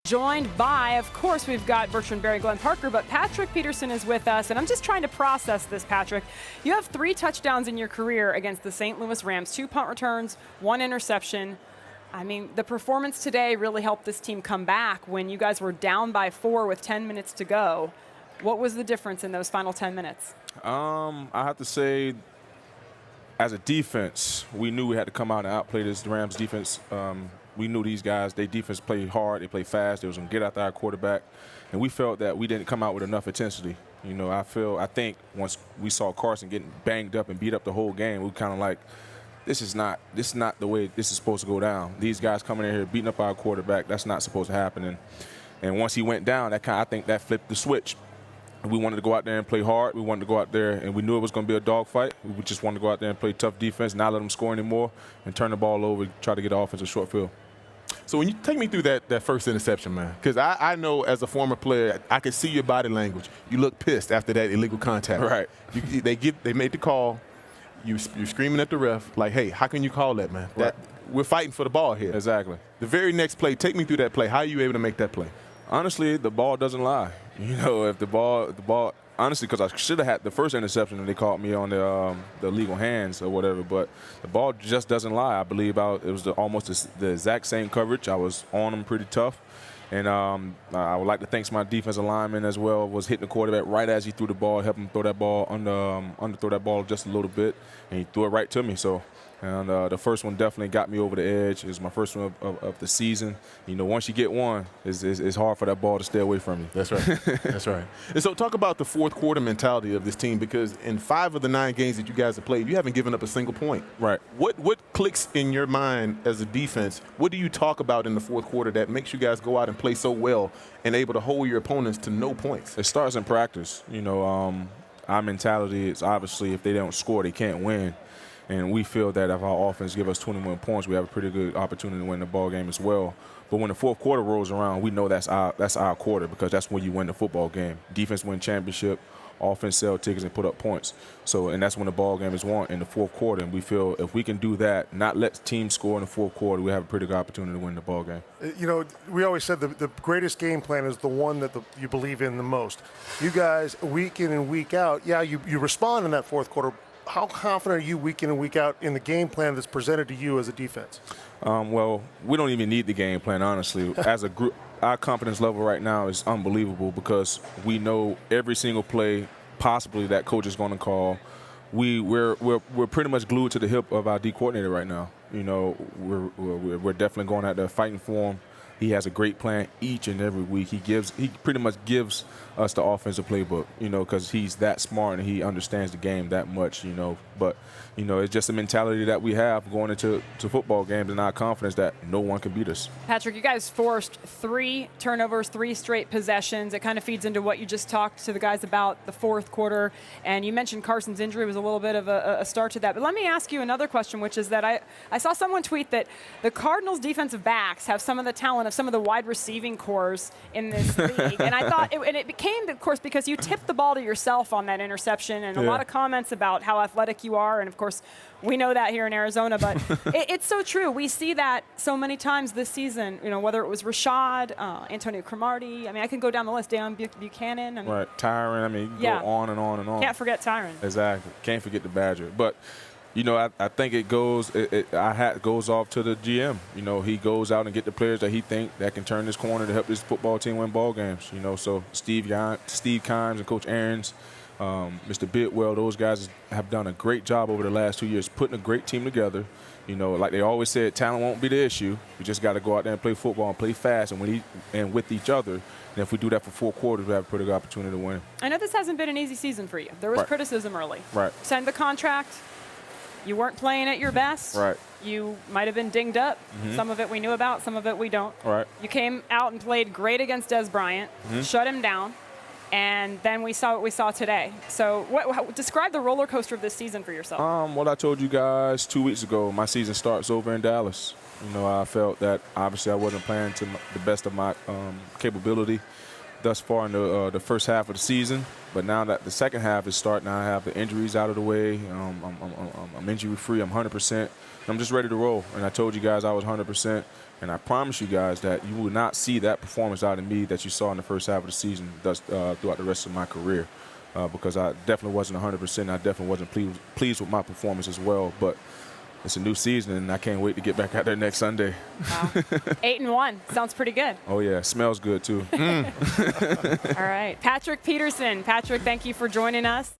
Joined by, of course, we've got Bertrand Berry, Glenn Parker, but Patrick Peterson is with us, and I'm just trying to process this, Patrick. You have 3 touchdowns in your career against the St. Louis Rams, 2 punt returns, 1 interception. I mean, the performance today really helped this team come back when you guys were down by 4 with 10 minutes to go. What was the difference in those final 10 minutes? I have to say, as a defense, we knew we had to come out and outplay this Rams defense. We knew these guys, their defense played hard, they played fast, they was going to get after our quarterback, and we felt that we didn't come out with enough intensity. You know, I think once we saw Carson getting banged up and beat up the whole game, we kind of like, this is not the way this is supposed to go down. These guys coming in here beating up our quarterback, that's not supposed to happen. And once he went down, I think that flipped the switch. We wanted to go out there and play hard. We wanted to go out there, and we knew it was going to be a dogfight. We just wanted to go out there and play tough defense, not let them score anymore, and turn the ball over, try to get the offense a short field. So when you take me through that first interception, man, because I know as a former player, I could see your body language. You look pissed after that illegal contact. Right. They made the call. You're screaming at the ref like, hey, how can you call that, man? Right. We're fighting for the ball here. Exactly. The very next play, take me through that play. How are you able to make that play? Honestly, the ball doesn't lie. You know, if the ball, honestly, because I should have had the first interception and they caught me on the illegal hands or whatever, but the ball just doesn't lie. I believe it was almost the exact same coverage. I was on them pretty tough. And I would like to thank my defensive lineman as well, was hitting the quarterback right as he threw the ball, helping him throw that ball, underthrow that ball just a little bit, and he threw it right to me. So, and the first one definitely got me over the edge. It was my first one of the season. You know, once you get one, it's hard for that ball to stay away from you. That's right. That's right. And so talk about the fourth quarter mentality of this team, because in 5 of the 9 games that you guys have played, you haven't given up a single point. Right. What clicks in your mind as a defense? What do you talk about in the fourth quarter that makes you guys go out and play so well and able to hold your opponents to no points? It starts in practice. You know, our mentality is obviously if they don't score, they can't win. And we feel that if our offense give us 21 points, we have a pretty good opportunity to win the ball game as well. But when the fourth quarter rolls around, we know that's our quarter, because that's when you win the football game. Defense win championship, offense sell tickets and put up points. So, and that's when the ball game is won, in the fourth quarter. And we feel if we can do that, not let teams score in the fourth quarter, we have a pretty good opportunity to win the ball game. You know, we always said the greatest game plan is the one that you believe in the most. You guys, week in and week out, yeah, you respond in that fourth quarter. How confident are you week in and week out in the game plan that's presented to you as a defense? Well, we don't even need the game plan, honestly. As a group, our confidence level right now is unbelievable, because we know every single play possibly that coach is going to call. We're pretty much glued to the hip of our D coordinator right now. You know, we're definitely going out there fighting for him. He has a great plan each and every week. He pretty much gives us the offensive playbook, you know, because he's that smart and he understands the game that much, you know. But, you know, it's just a mentality that we have going into football games, and our confidence that no one can beat us. Patrick, you guys forced 3 turnovers, 3 straight possessions. It kind of feeds into what you just talked to the guys about the fourth quarter. And you mentioned Carson's injury was a little bit of a start to that. But let me ask you another question, which is that I saw someone tweet that the Cardinals defensive backs have some of the talent of some of the wide receiving cores in this league. And I thought, and it became, of course, because you tipped the ball to yourself on that interception, and a lot of comments about how athletic you are. And, of course, we know that here in Arizona, but it's so true. We see that so many times this season, you know, whether it was Rashad, Antonio Cromartie. I mean, I can go down the list, Dan Buchanan. I mean, right, Tyron. I mean, you can go on and on and on. Can't forget Tyron. Exactly. Can't forget the Badger. But, you know, I think it goes off to the GM. You know, he goes out and get the players that he think that can turn this corner to help this football team win ball games. You know, so Steve Kimes and Coach Aarons, Mr. Bidwell, those guys have done a great job over the last 2 years putting a great team together. You know, like they always said, talent won't be the issue. We just got to go out there and play football and play fast and with each other. And if we do that for 4 quarters, we have a pretty good opportunity to win. I know this hasn't been an easy season for you. There was criticism early. Right. Signed the contract. You weren't playing at your best. Right. You might have been dinged up. Some of it we knew about, some of it we don't. Right. You came out and played great against Des Bryant, shut him down, and then we saw what we saw today. So describe the roller coaster of this season for yourself. What I told you guys 2 weeks ago, my season starts over in Dallas. You know, I felt that obviously I wasn't playing to the best of my capability. thus far in the first half of the season. But now that the second half is starting, I have the injuries out of the way. I'm injury-free. I'm 100%. I'm just ready to roll. And I told you guys I was 100%. And I promise you guys that you will not see that performance out of me that you saw in the first half of the season throughout the rest of my career. Because I definitely wasn't 100%. I definitely wasn't pleased with my performance as well. But it's a new season, and I can't wait to get back out there next Sunday. Wow. 8-1. Sounds pretty good. Oh, yeah. Smells good, too. All right. Patrick Peterson. Patrick, thank you for joining us.